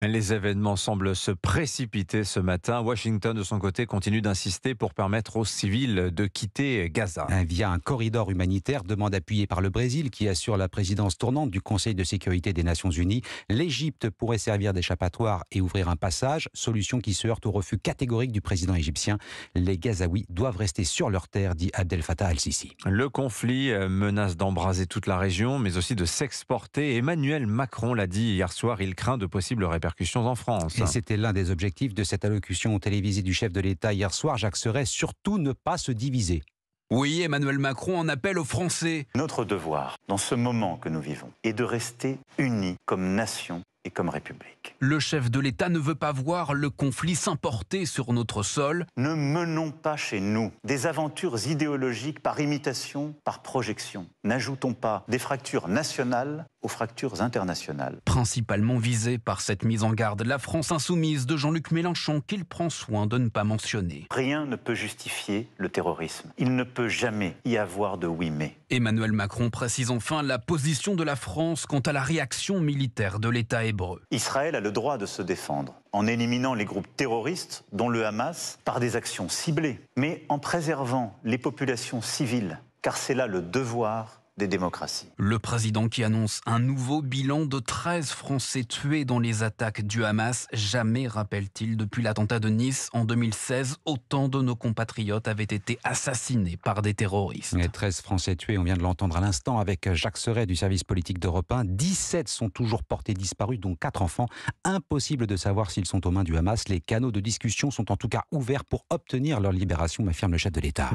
Les événements semblent se précipiter ce matin. Washington, de son côté, continue d'insister pour permettre aux civils de quitter Gaza. Via un corridor humanitaire, demande appuyée par le Brésil qui assure la présidence tournante du Conseil de sécurité des Nations Unies. L'Égypte pourrait servir d'échappatoire et ouvrir un passage, solution qui se heurte au refus catégorique du président égyptien. Les Gazaouis doivent rester sur leur terre, dit Abdel Fattah al-Sisi. Le conflit menace d'embraser toute la région, mais aussi de s'exporter. Emmanuel Macron l'a dit hier soir, il craint de possibles répercussions en France. Et c'était l'un des objectifs de cette allocution télévisée du chef de l'État hier soir, Jacques Serret, surtout ne pas se diviser. Oui, Emmanuel Macron en appelle aux Français. Notre devoir, dans ce moment que nous vivons, est de rester unis comme nation et comme République. Le chef de l'État ne veut pas voir le conflit s'importer sur notre sol. Ne menons pas chez nous des aventures idéologiques par imitation, par projection. N'ajoutons pas des fractures nationales aux fractures internationales. Principalement visée par cette mise en garde, la France insoumise de Jean-Luc Mélenchon qu'il prend soin de ne pas mentionner. Rien ne peut justifier le terrorisme. Il ne peut jamais y avoir de oui mais. Emmanuel Macron précise enfin la position de la France quant à la réaction militaire de l'État hébreu. Israël a le droit de se défendre en éliminant les groupes terroristes, dont le Hamas, par des actions ciblées, mais en préservant les populations civiles, car c'est là le devoir des démocraties. Le président qui annonce un nouveau bilan de 13 Français tués dans les attaques du Hamas. Jamais, rappelle-t-il, depuis l'attentat de Nice en 2016, autant de nos compatriotes avaient été assassinés par des terroristes. Les 13 Français tués, on vient de l'entendre à l'instant avec Jacques Serret du service politique d'Europe 1. 17 sont toujours portés disparus, dont 4 enfants. Impossible de savoir s'ils sont aux mains du Hamas. Les canaux de discussion sont en tout cas ouverts pour obtenir leur libération, affirme le chef de l'État.